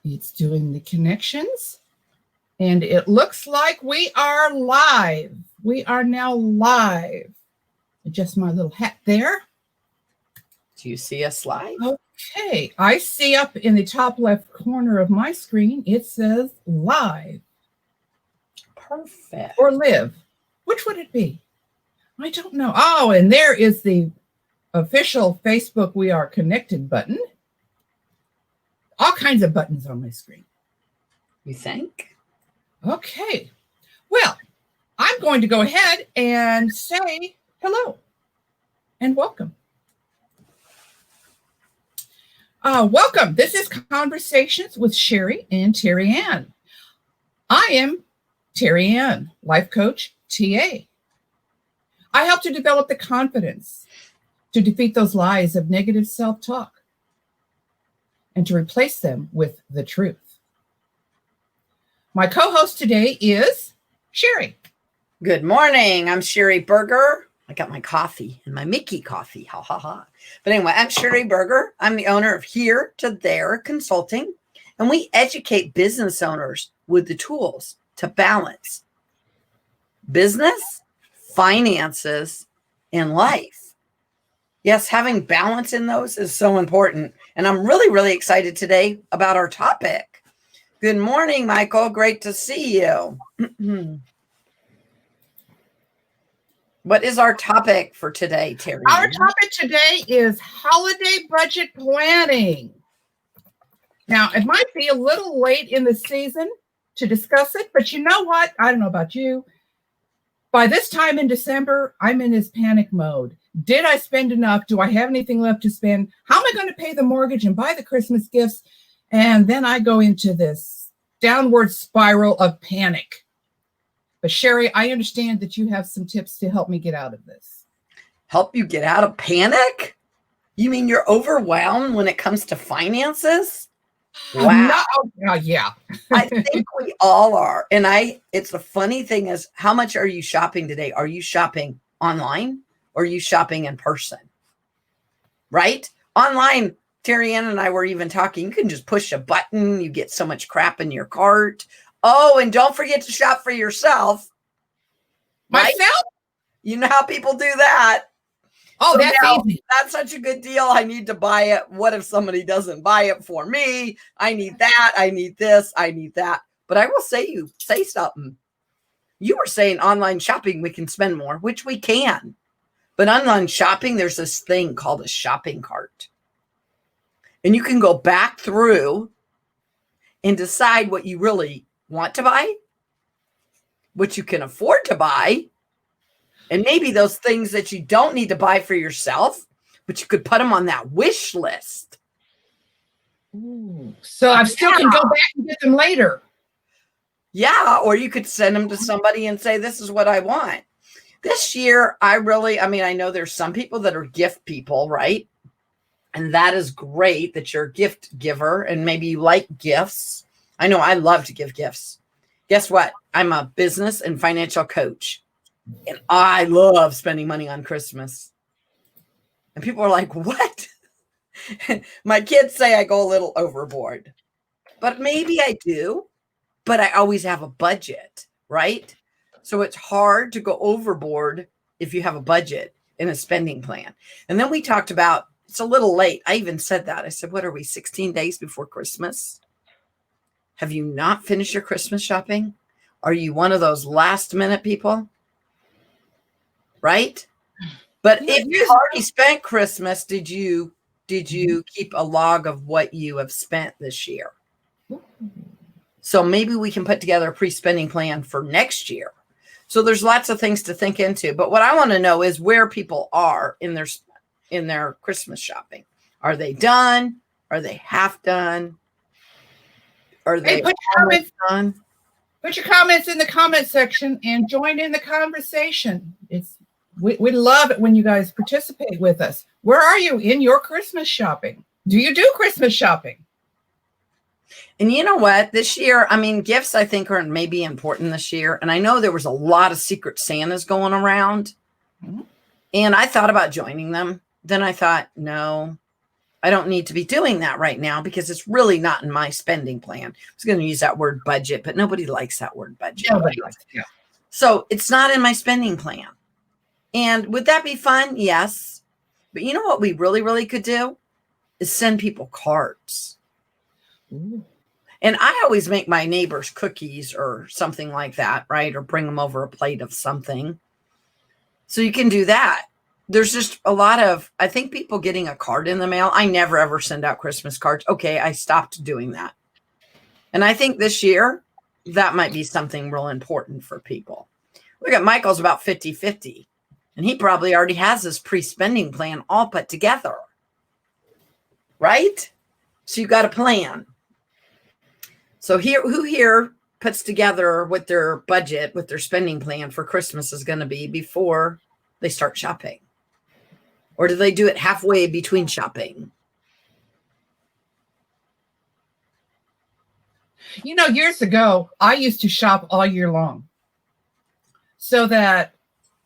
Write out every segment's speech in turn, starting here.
It's doing the connections. And it looks like we are live. We are now live. Adjust my little hat there. Do you see us live? Okay. I see up in the top left corner of my screen, it says live. Perfect. Or live. Which would it be? I don't know. Oh, and there is the official Facebook We Are Connected button. All kinds of buttons on my screen. You think? Okay. Well, I'm going to go ahead and say hello and welcome. Welcome. This is Conversations with Sherry and Terry Ann. I am Terry Ann, life coach, TA. I help to develop the confidence to defeat those lies of negative self-talk and to replace them with the truth. My co-host today is Sherry. Good morning. I'm Sherry Berger. I got my coffee and my Mickey coffee. Ha ha ha. But anyway, I'm Sherry Berger. I'm the owner of Here to There Consulting, and we educate business owners with the tools to balance business, finances, and life. Yes, having balance in those is so important. And I'm really, really excited today about our topic. Good morning, Michael. Great to see you. What is our topic for today, Terry? Our topic today is holiday budget planning. Now, it might be a little late in the season to discuss it, but you know what? I don't know about you. By this time in December, I'm in this panic mode. Did I spend enough? Do I have anything left to spend? How am I going to pay the mortgage and buy the Christmas gifts? And then I go into this downward spiral of panic. But Sherry, I understand that you have some tips to help me get out of this. Help you get out of panic? You mean you're overwhelmed when it comes to finances? Wow. No, yeah. I think we all are. And it's the funny thing is, how much are you shopping today? Are you shopping online or are you shopping in person? Right? Online, Terry Ann and I were even talking. You can just push a button. You get so much crap in your cart. Oh, and don't forget to shop for yourself. Myself? Right? You know how people do that. Oh, so that's easy. That's such a good deal. I need to buy it. What if somebody doesn't buy it for me? I need that. I need this. I need that. But I will say something. You were saying online shopping, we can spend more, which we can. But online shopping, there's this thing called a shopping cart. And you can go back through and decide what you really want to buy, what you can afford to buy, and maybe those things that you don't need to buy for yourself, but you could put them on that wish list. Ooh, so I still can go back and get them later. Yeah, or you could send them to somebody and say, this is what I want. This year, I know there's some people that are gift people, right? And that is great that you're a gift giver and maybe you like gifts. I know I love to give gifts. Guess what? I'm a business and financial coach. And I love spending money on Christmas. And people are like, what? My kids say I go a little overboard. But maybe I do. But I always have a budget, right? So it's hard to go overboard if you have a budget and a spending plan. And then we talked about, it's a little late. I even said that. I said, what are we, 16 days before Christmas? Have you not finished your Christmas shopping? Are you one of those last minute people? Right? But if you've already spent Christmas, did you keep a log of what you have spent this year? So maybe we can put together a pre-spending plan for next year. So there's lots of things to think into. But what I want to know is where people are in their Christmas shopping. Are they done? Are they half done? Are they almost done? Put your comments in the comment section and join in the conversation. We love it when you guys participate with us. Where are you in your Christmas shopping? Do you do Christmas shopping? And you know what? This year, gifts I think are maybe important this year. And I know there was a lot of Secret Santas going around. Mm-hmm. And I thought about joining them. Then I thought, no, I don't need to be doing that right now because it's really not in my spending plan. I was going to use that word budget, but nobody likes that word budget. Nobody likes it. Yeah. So it's not in my spending plan. And would that be fun? Yes. But you know what we really, really could do is send people cards. Ooh. And I always make my neighbors cookies or something like that, right? Or bring them over a plate of something. So you can do that. There's just a lot of, I think, people getting a card in the mail. I never, ever send out Christmas cards. Okay, I stopped doing that. And I think this year, that might be something real important for people. Look at Michael's about 50-50. And he probably already has his pre-spending plan all put together. Right? So you got a plan. So who here puts together what their budget, what their spending plan for Christmas is going to be before they start shopping? Or do they do it halfway between shopping? You know, years ago, I used to shop all year long so that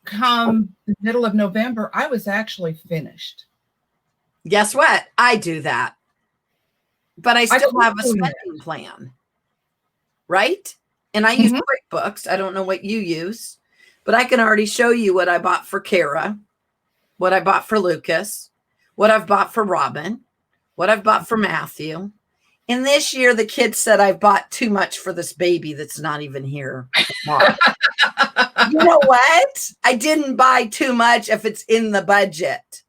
come the middle of November, I was actually finished. Guess what? I do that. But I still have a spending plan, right? And I use QuickBooks. I don't know what you use, but I can already show you what I bought for Kara, what I bought for Lucas, what I've bought for Robin, what I've bought for Matthew. And this year, the kids said I bought too much for this baby that's not even here. You know what? I didn't buy too much if it's in the budget,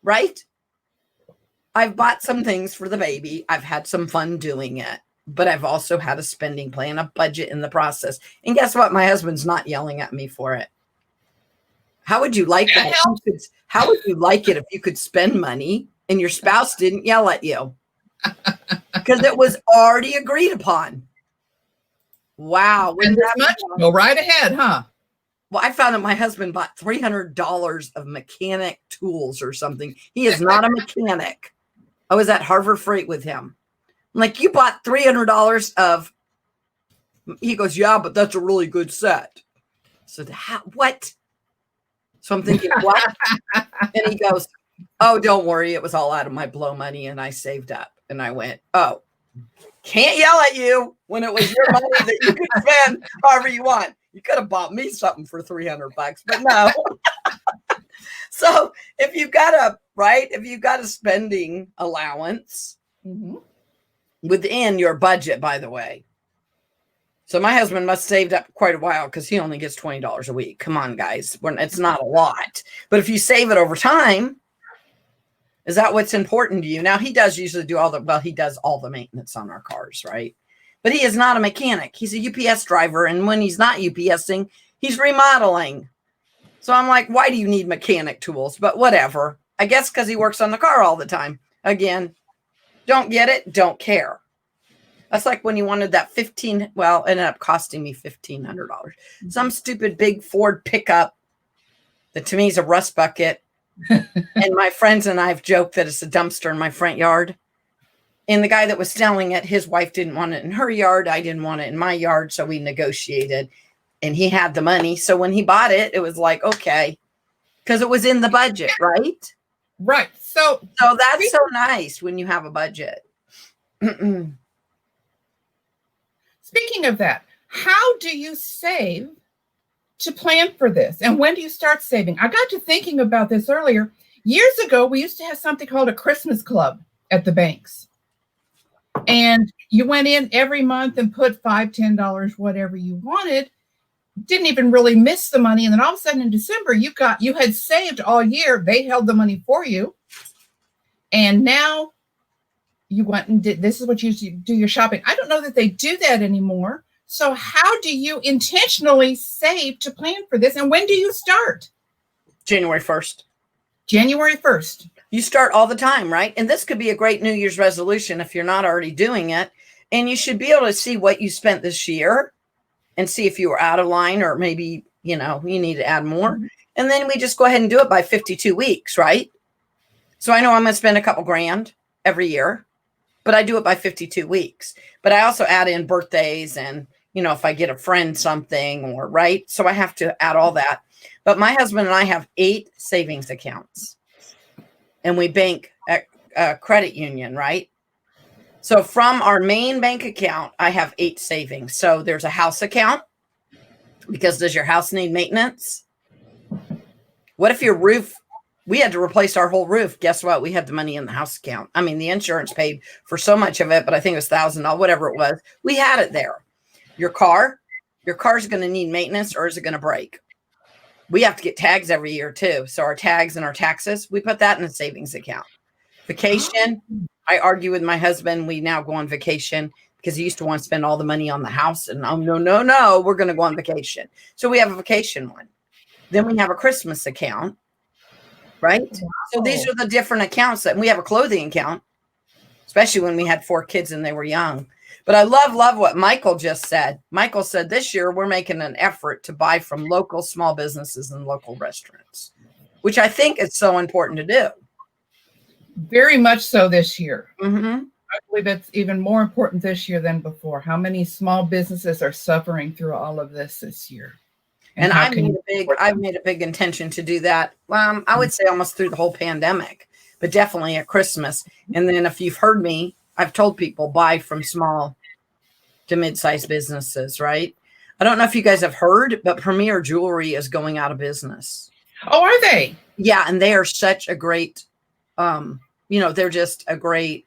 right? I've bought some things for the baby. I've had some fun doing it, but I've also had a spending plan, a budget in the process. And guess what? My husband's not yelling at me for it. How would you like that? How would you like it if you could spend money and your spouse didn't yell at you? Because it was already agreed upon. Wow. And this much? Go right ahead, huh? Well, I found that my husband bought $300 of mechanic tools or something. He is not a mechanic. I was at Harbor Freight with him. I'm like, you bought $300 of, he goes, yeah, but that's a really good set. So what? So I'm thinking, what? And he goes, oh, don't worry. It was all out of my blow money and I saved up. And I went, oh, can't yell at you when it was your money that you could spend however you want. You could have bought me something for $300, but no. So if you've got a spending allowance within your budget, by the way. So my husband must have saved up quite a while because he only gets $20 a week. Come on, guys. It's not a lot. But if you save it over time, is that what's important to you? Now, he does usually do he does all the maintenance on our cars, right? But he is not a mechanic. He's a UPS driver. And when he's not UPSing, he's remodeling. So I'm like, why do you need mechanic tools? But whatever. I guess because he works on the car all the time. Again, don't get it, don't care. That's like when he wanted that it ended up costing me $1,500. Some stupid big Ford pickup that to me is a rust bucket. And my friends and I have joked that it's a dumpster in my front yard. And the guy that was selling it, his wife didn't want it in her yard. I didn't want it in my yard. So we negotiated and he had the money. So when he bought it, it was like, okay, because it was in the budget, right? Right. So that's so nice when you have a budget. Speaking of that, how do you save to plan for this? And when do you start saving? I got to thinking about this earlier. Years ago, we used to have something called a Christmas club at the banks. And you went in every month and put $5, $10, whatever you wanted. Didn't even really miss the money. And then all of a sudden in December, you had saved all year. They held the money for you. And now you went and did, this is what you do your shopping. I don't know that they do that anymore. So how do you intentionally save to plan for this? And when do you start? January 1st. January 1st. You start all the time, right? And this could be a great New Year's resolution if you're not already doing it. And you should be able to see what you spent this year and see if you were out of line or maybe, you need to add more. And then we just go ahead and do it by 52 weeks, right? So I know I'm going to spend a couple grand every year, but I do it by 52 weeks. But I also add in birthdays and, if I get a friend something or right. So I have to add all that. But my husband and I have 8 savings accounts and we bank credit union, right? So from our main bank account, I have 8 savings. So there's a house account, because does your house need maintenance? What if your roof, we had to replace our whole roof. Guess what? We had the money in the house account. I mean, the insurance paid for so much of it, but I think it was $1,000, whatever it was. We had it there. Your car's going to need maintenance, or is it going to break? We have to get tags every year too. So our tags and our taxes, we put that in a savings account. Vacation, I argue with my husband. We now go on vacation because he used to want to spend all the money on the house. And oh, no, we're going to go on vacation. So we have a vacation one. Then we have a Christmas account, right? Wow. So these are the different accounts that we have. A clothing account, especially when we had 4 kids and they were young. But I love what Michael just said. Michael said this year we're making an effort to buy from local small businesses and local restaurants, which I think is so important to do. Very much so this year. Mm-hmm. I believe it's even more important this year than before. How many small businesses are suffering through all of this year? And I've made a big intention to do that. I would say almost through the whole pandemic, but definitely at Christmas. And then if you've heard me, I've told people buy from small to mid-sized businesses, right? I don't know if you guys have heard, but Premier Jewelry is going out of business. Oh, are they? Yeah, and they are such a great, they're just a great,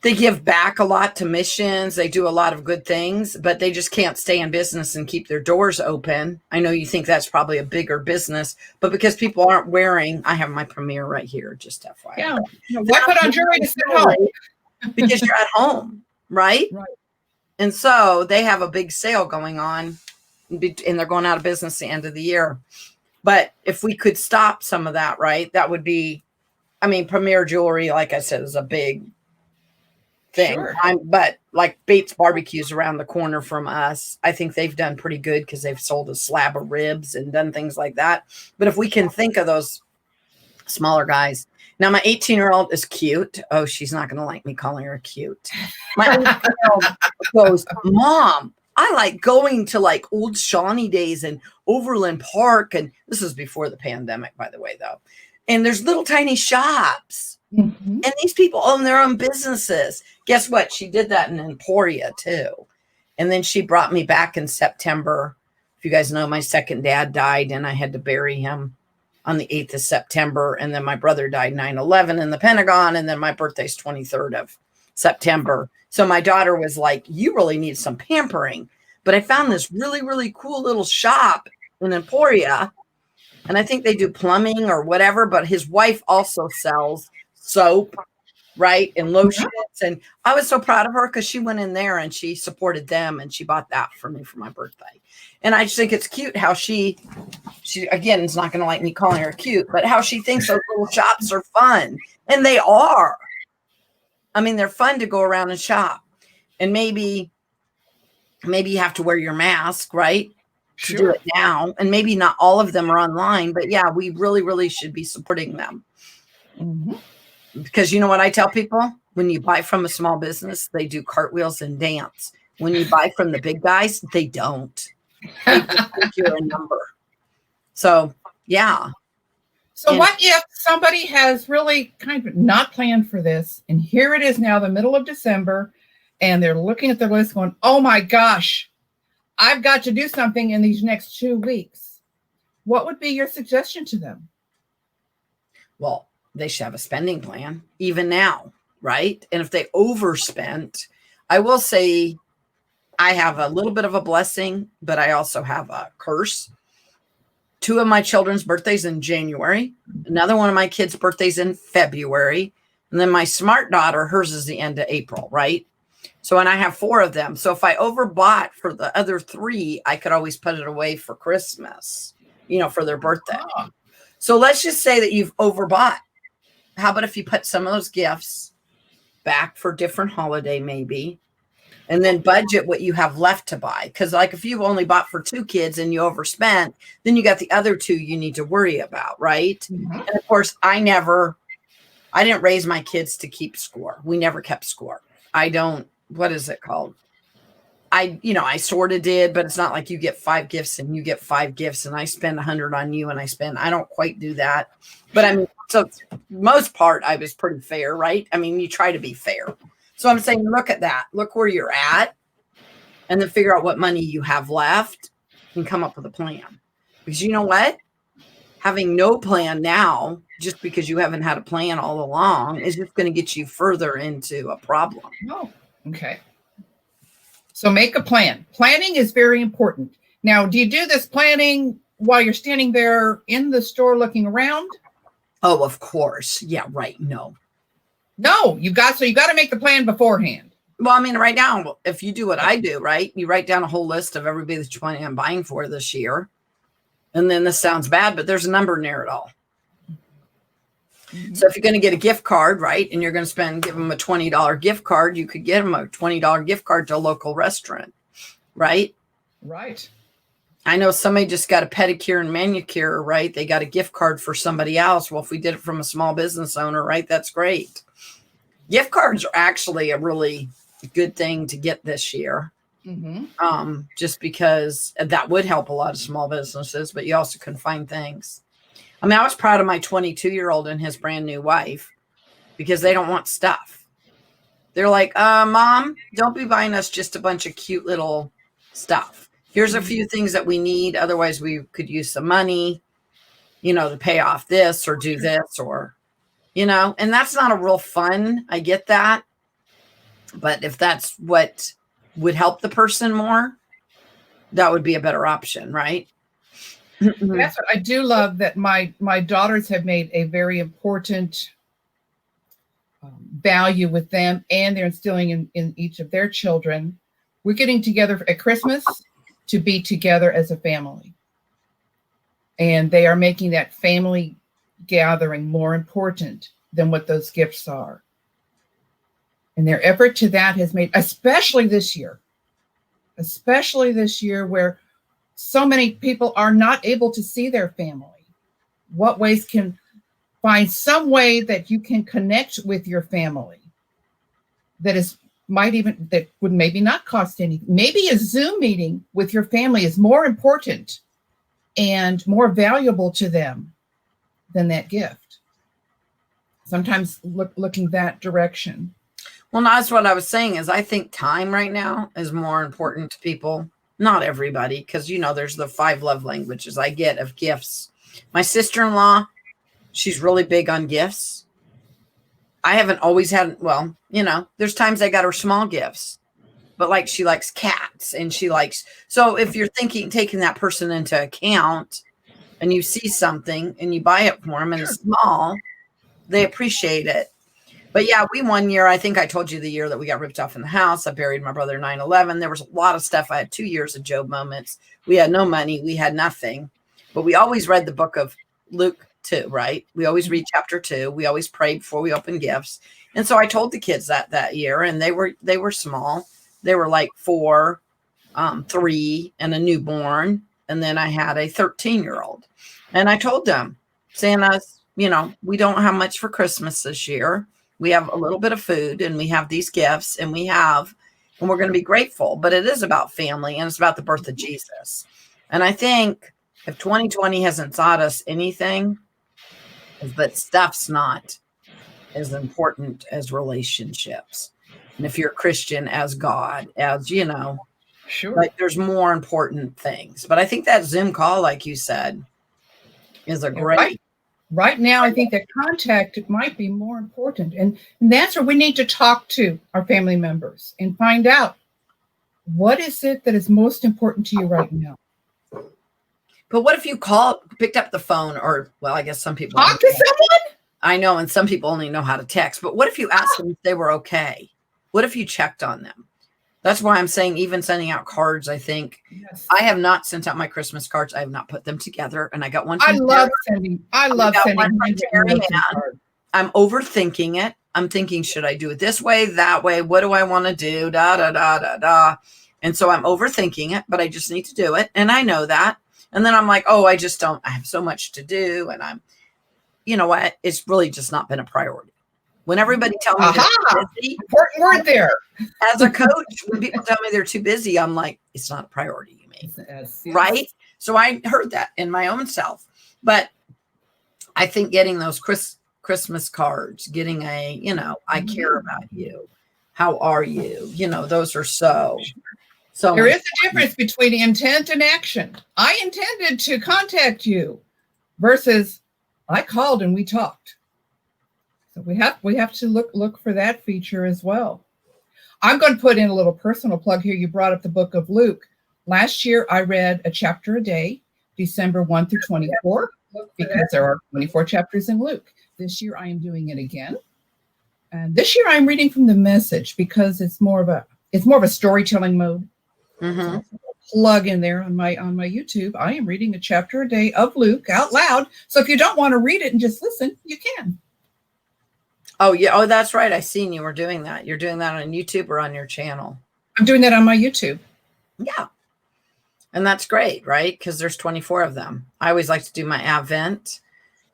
they give back a lot to missions. They do a lot of good things, but they just can't stay in business and keep their doors open. I know you think that's probably a bigger business, but because people aren't wearing, I have my Premier right here, just FYI. Yeah. Why put on jewelry to sit home? Because you're at home, right? Right. And so they have a big sale going on, and they're going out of business the end of the year. But if we could stop some of that, right, that would be, Premier Jewelry, like I said, is a big thing. Sure. But like Bates Barbecue's around the corner from us. I think they've done pretty good because they've sold a slab of ribs and done things like that. But if we can think of those smaller guys. Now, my 18-year-old is cute. Oh, she's not going to like me calling her cute. My 18-year-old goes, Mom, I like going to like old Shawnee days and Overland Park. And this is before the pandemic, by the way, though. And there's little tiny shops. Mm-hmm. And these people own their own businesses. Guess what? She did that in Emporia, too. And then she brought me back in September. If you guys know, my second dad died, and I had to bury him on the 8th of September. And then my brother died 9/11 in the Pentagon. And then my birthday's 23rd of September. So my daughter was like, you really need some pampering. But I found this really, really cool little shop in Emporia. And I think they do plumbing or whatever. But his wife also sells soap, right? And lotions. And I was so proud of her because she went in there and she supported them. And she bought that for me for my birthday. And I just think it's cute how she again, is not going to like me calling her cute, but how she thinks those little shops are fun. And they are. They're fun to go around and shop. And maybe you have to wear your mask, right? To do it now. And maybe not all of them are online, but yeah, we really, really should be supporting them. Mm-hmm. Because you know what I tell people? When you buy from a small business, they do cartwheels and dance. When you buy from the big guys, they don't. They just think you're a number. So, yeah. So what if somebody has really kind of not planned for this, and here it is now, the middle of December, and they're looking at their list going, oh my gosh, I've got to do something in these next 2 weeks. What would be your suggestion to them? Well, they should have a spending plan, even now, right? And if they overspent, I will say I have a little bit of a blessing, but I also have a curse. 2 of my children's birthdays in January. Another one of my kids' birthdays in February. And then my smart daughter, hers is the end of April, right? So, and I have 4 of them. So if I overbought for the other 3, I could always put it away for Christmas, for their birthday. Oh. So let's just say that you've overbought. How about if you put some of those gifts back for different holiday, maybe, and then budget what you have left to buy? Because like if you've only bought for 2 kids and you overspent, then you got the other 2 you need to worry about, right? Mm-hmm. And of course, I didn't raise my kids to keep score. We never kept score. What is it called? I sort of did, but it's not like you get 5 gifts and you get 5 gifts and I spend 100 on you and I don't quite do that. But So most part, I was pretty fair, right? I mean, you try to be fair. So I'm saying, look at that. Look where you're at, and then figure out what money you have left and come up with a plan. Because you know what? Having no plan now, just because you haven't had a plan all along, is just going to get you further into a problem. Oh, okay. So make a plan. Planning is very important. Now, do you do this planning while you're standing there in the store looking around? Oh, of course. Yeah, right. No. No, you got to make the plan beforehand. Well, I mean, right now, if you do what I do, right, you write down a whole list of everybody that you're planning on buying for this year. And then this sounds bad, but there's a number near it all. Mm-hmm. So if you're going to get a gift card, right, and you're going to give them a $20 gift card, you could get them a $20 gift card to a local restaurant, right? Right. I know somebody just got a pedicure and manicure, right? They got a gift card for somebody else. Well, if we did it from a small business owner, right, that's great. Gift cards are actually a really good thing to get this year. Mm-hmm. Just because that would help a lot of small businesses, but you also can find things. I mean, I was proud of my 22-year-old and his brand new wife because they don't want stuff. They're like, Mom, don't be buying us just a bunch of cute little stuff. Here's a few things that we need. Otherwise, we could use some money, to pay off this or do this or, and that's not a real fun. I get that. But if that's what would help the person more, that would be a better option, right? That's what I do love, that my daughters have made a very important value with them, and they're instilling in each of their children. We're getting together at Christmas to be together as a family. And they are making that family gathering more important than what those gifts are. And their effort to that has made, especially this year where so many people are not able to see their family. What ways can find some way that you can connect with your family that would maybe not cost anything. Maybe a Zoom meeting with your family is more important and more valuable to them than that gift. Sometimes looking that direction. Well, that's what I was saying is I think time right now is more important to people. Not everybody, because, there's the 5 love languages I get of gifts. My sister-in-law, she's really big on gifts. I haven't always had, there's times I got her small gifts, but she likes cats and so if you're taking that person into account and you see something and you buy it for them and it's small, they appreciate it. But yeah, one year, I think I told you the year that we got ripped off in the house. I buried my brother 9/11. There was a lot of stuff. I had 2 years of Job moments. We had no money. We had nothing. But we always read the book of Luke 2, right? We always read chapter 2. We always prayed before we opened gifts. And so I told the kids that year, and they were small. They were like 4, 3, and a newborn. And then I had a 13-year-old. And I told them, Santa's, we don't have much for Christmas this year. We have a little bit of food and we have these gifts and we're going to be grateful, but it is about family and it's about the birth of Jesus. And I think if 2020 hasn't taught us anything, is that stuff's not as important as relationships. And if you're a Christian, as God, as, sure, there's more important things. But I think that Zoom call, like you said, is a great. Right now, I think that contact might be more important. And that's where we need to talk to our family members and find out what is it that is most important to you right now. But what if you picked up the phone I guess some people talk to someone? I know, and some people only know how to text. But what if you asked them if they were okay? What if you checked on them? That's why I'm saying even sending out cards, I think. Yes. I have not sent out my Christmas cards. I have not put them together. And I got one. I love sending cards. I'm overthinking it. I'm thinking, should I do it this way, that way? What do I want to do? Da, da, da, da, da. And so I'm overthinking it, but I just need to do it. And I know that. And then I'm like, I have so much to do. And you know what? It's really just not been a priority. When everybody tells me they're busy, important word there. As a coach, when people tell me they're too busy, I'm like, it's not a priority, you mean, right? So I heard that in my own self. But I think getting those Christmas cards, getting I care about you. How are you? Those are so There much is a difference between intent and action. I intended to contact you versus I called and we talked. So we have to look for that feature as well. I'm going to put in a little personal plug here. You brought up the book of Luke. Last year, I read a chapter a day, December 1 through 24, because there are 24 chapters in Luke. This year, I am doing it again. And this year, I'm reading from the Message because it's more of a storytelling mode. Mm-hmm. So plug in there on my YouTube. I am reading a chapter a day of Luke out loud. So if you don't want to read it and just listen, you can. Oh, yeah. Oh, that's right. I seen you were doing that. You're doing that on YouTube or on your channel? I'm doing that on my YouTube. Yeah. And that's great, right? Because there's 24 of them. I always like to do my Advent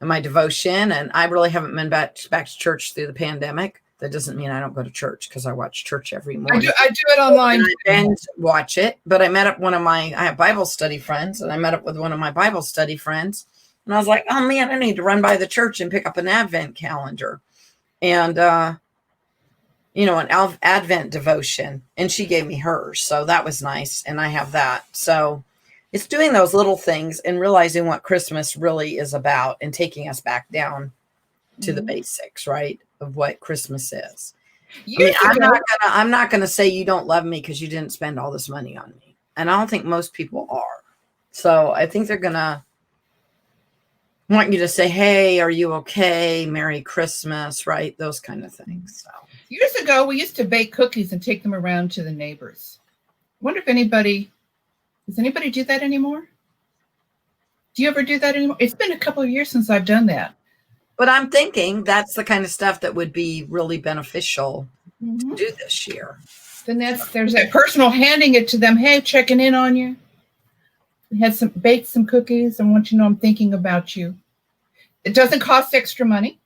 and my devotion. And I really haven't been back to church through the pandemic. That doesn't mean I don't go to church because I watch church every morning. I do it online. And watch it. But I met up I have Bible study friends, and I met up with one of my Bible study friends. And I was like, oh, man, I need to run by the church and pick up an Advent calendar. And, an Advent devotion. And she gave me hers. So that was nice. And I have that. So it's doing those little things and realizing what Christmas really is about and taking us back down to the basics, right, of what Christmas is. I'm not gonna say you don't love me because you didn't spend all this money on me. And I don't think most people are. So I think they're gonna want you to say, hey, are you okay? Merry Christmas, right? Those kind of things. So years ago, we used to bake cookies and take them around to the neighbors. I wonder if does anybody do that anymore? Do you ever do that anymore? It's been a couple of years since I've done that. But I'm thinking that's the kind of stuff that would be really beneficial to do this year. Then there's that personal handing it to them. Hey, checking in on you. We had baked some cookies. I want you to know I'm thinking about you. It doesn't cost extra money.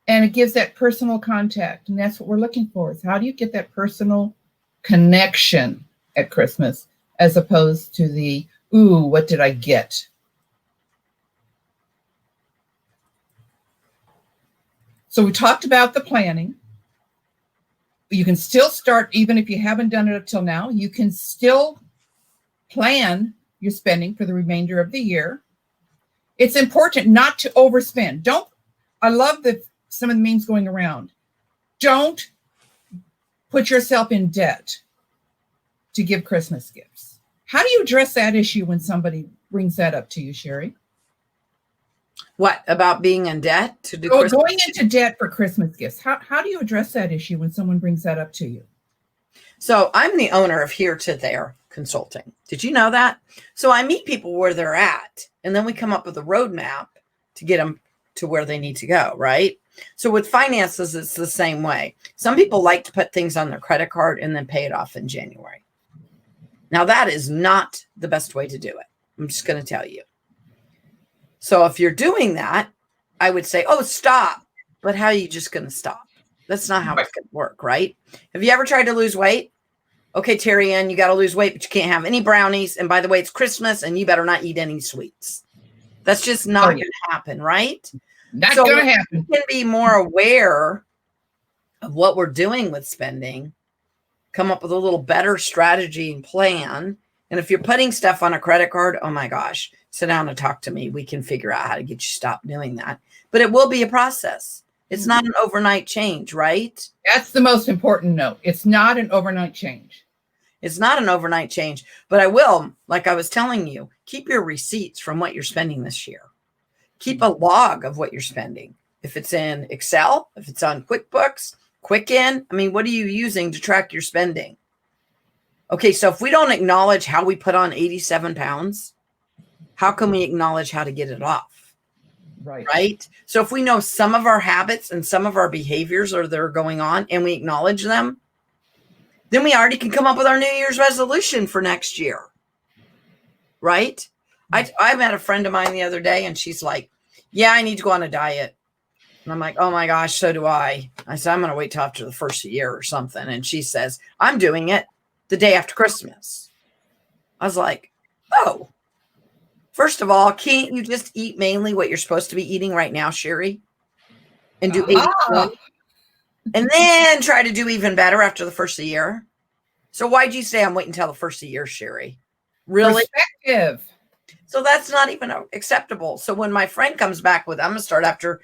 And it gives that personal contact. And that's what we're looking for is how do you get that personal connection at Christmas as opposed to the, ooh, what did I get? So we talked about the planning. You can still start, even if you haven't done it up till now, you can still plan your spending for the remainder of the year. It's important not to overspend. I love some of the memes going around. Don't put yourself in debt to give Christmas gifts. How do you address that issue when somebody brings that up to you, Sherry? What about being in debt to do Christmas? Going into debt for Christmas gifts? How do you address that issue when someone brings that up to you? So I'm the owner of Here to There Consulting. Did you know that? So I meet people where they're at, and then we come up with a roadmap to get them to where they need to go, right? So with finances, it's the same way. Some people like to put things on their credit card and then pay it off in January. Now that is not the best way to do it. I'm just going to tell you. So if you're doing that, I would say, oh, stop. But how are you just going to stop? That's not how it's going to work, right? Have you ever tried to lose weight? Okay, Terry Ann, you got to lose weight, but you can't have any brownies. And by the way, it's Christmas and you better not eat any sweets. That's just not going to happen, right? Not going to happen. We can be more aware of what we're doing with spending, come up with a little better strategy and plan. And if you're putting stuff on a credit card, oh my gosh, sit down and talk to me. We can figure out how to get you stop doing that. But it will be a process. It's not an overnight change, right? That's the most important note. It's not an overnight change. It's not an overnight change. But I will, like I was telling you, keep your receipts from what you're spending this year. Keep a log of what you're spending. If it's in Excel, if it's on QuickBooks, Quicken, I mean, what are you using to track your spending? Okay, so if we don't acknowledge how we put on 87 pounds, how can we acknowledge how to get it off? Right? So if we know some of our habits and some of our behaviors that are going on and we acknowledge them, then we already can come up with our New Year's resolution for next year. Right? I met a friend of mine the other day and she's like, yeah, I need to go on a diet. And I'm like, oh my gosh, so do I. I said, I'm going to wait till after the first year or something. And she says, I'm doing it the day after Christmas. I was like, oh, first of all, can't you just eat mainly what you're supposed to be eating right now, Sherry? and do Ah, 80/20, and then try to do even better after the first of the year. So why'd you say I'm waiting until the first of the year, Sherry? Really? perspective. So that's not even acceptable. So when my friend comes back with, I'm gonna start after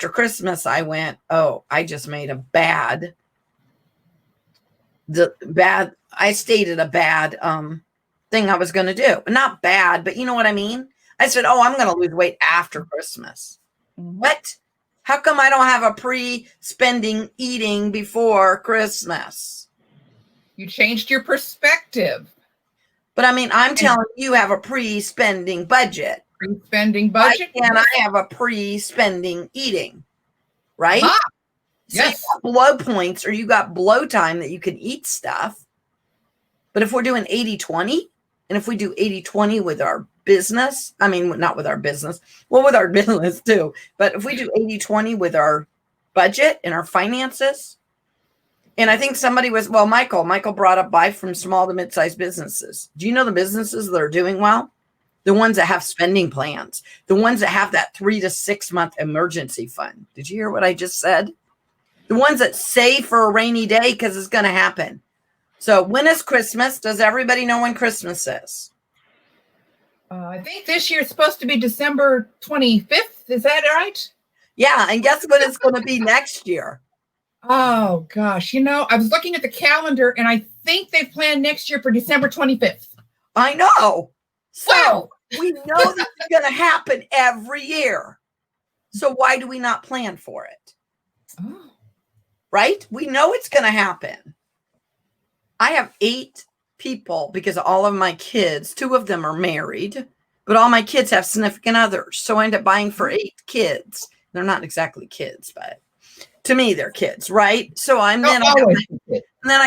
Christmas, I went, oh, I just made a bad. I stated a bad thing I was going to do. Not bad, but you know what I mean? I said, oh, I'm going to lose weight after Christmas. What? How come I don't have a pre-spending eating before Christmas? You changed your perspective. But I mean, I'm telling you have a pre-spending budget. Pre-spending budget. Why can't I have a pre-spending eating? Right? Ah, So yes. you got blow points, or you got blow time that you can eat stuff. But if we're doing 80/20, and if we do 80/20 with our business, I mean, not with our business, well, with our business too, but if we do 80/20 with our budget and our finances, and I think somebody was, well, Michael brought up buy from small to mid-sized businesses. Do you know the businesses that are doing well? The ones that have spending plans, the ones that have that 3 to 6 month emergency fund. Did you hear what I just said? The ones that save for a rainy day because it's going to happen. So when is Christmas? Does everybody know when Christmas is? I think this year it's supposed to be December 25th. Is that right? Yeah. And guess what it's going to be next year? Oh, gosh. I was looking at the calendar, and I think they planned next year for December 25th. I know. So Wow. we know this is going to happen every year. So why do we not plan for it? Oh. Right? We know it's going to happen. I have 8 people because all of my kids, 2 of them are married, but all my kids have significant others. So I end up buying for 8 kids. They're not exactly kids, but to me, they're kids, right? So I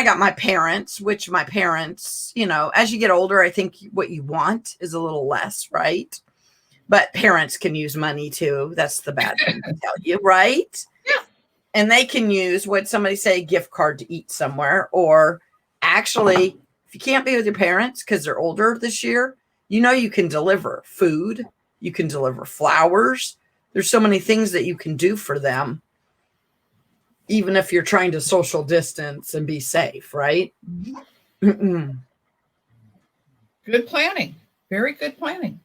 got my parents, which my parents, as you get older, I think what you want is a little less, right? But parents can use money too. That's the bad thing to tell you, right? Yeah. And they can use, what somebody say, a gift card to eat somewhere. Or actually, if you can't be with your parents because they're older this year, you can deliver food. You can deliver flowers. There's so many things that you can do for them, even if you're trying to social distance and be safe, right? Mm-hmm. Good planning. Very good planning.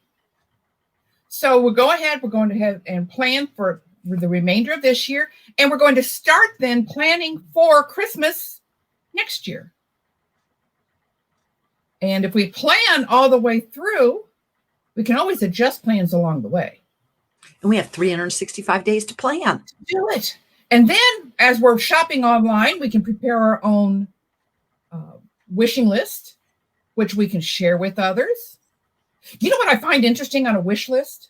So we'll go ahead. We're going to have and plan for the remainder of this year. And we're going to start then planning for Christmas next year. And if we plan all the way through, we can always adjust plans along the way. And we have 365 days to plan. Do it. And then as we're shopping online, we can prepare our own wishing list, which we can share with others. You know what I find interesting on a wish list?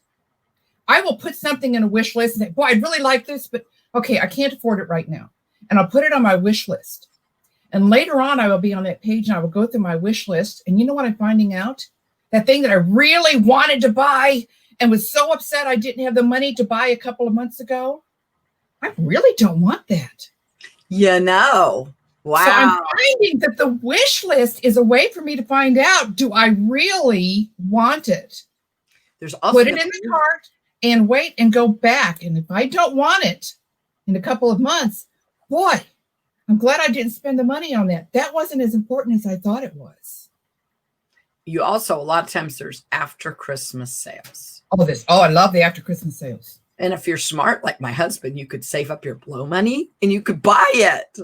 I will put something in a wish list and say, boy, I'd really like this, but okay, I can't afford it right now. And I'll put it on my wish list. And later on, I will be on that page and I will go through my wish list. And you know what I'm finding out? That thing that I really wanted to buy and was so upset I didn't have the money to buy a couple of months ago, I really don't want that. Wow. So I'm finding that the wish list is a way for me to find out, do I really want it? There's also put it in the cart and wait and go back. And if I don't want it in a couple of months, boy, I'm glad I didn't spend the money on that. That wasn't as important as I thought it was. You also, a lot of times there's after Christmas sales. I love the after Christmas sales. And if you're smart, like my husband, you could save up your blow money and you could buy it.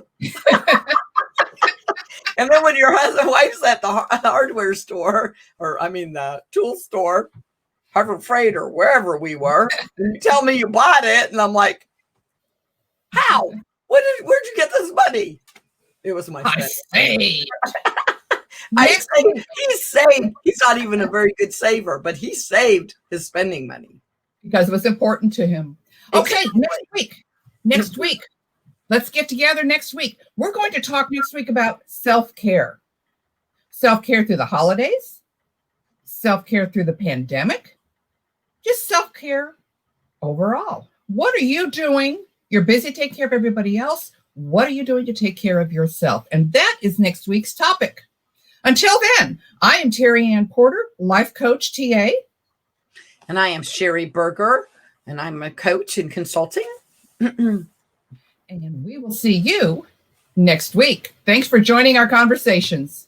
And then when your wife's at the hardware store, the tool store, Harbor Freight or wherever we were, you tell me you bought it. And I'm like, how? Where'd you get this money? It was my friend. He saved. He's not even a very good saver, but he saved his spending money. Because it was important to him. Okay, next week. Let's get together next week. We're going to talk next week about self-care. Self-care through the holidays, self-care through the pandemic, just self-care overall. What are you doing? You're busy taking care of everybody else. What are you doing to take care of yourself? And that is next week's topic. Until then, I am Terry Ann Porter, life coach TA. And I am Sherry Berger, and I'm a coach in consulting. And we will see you next week. Thanks for joining our conversations.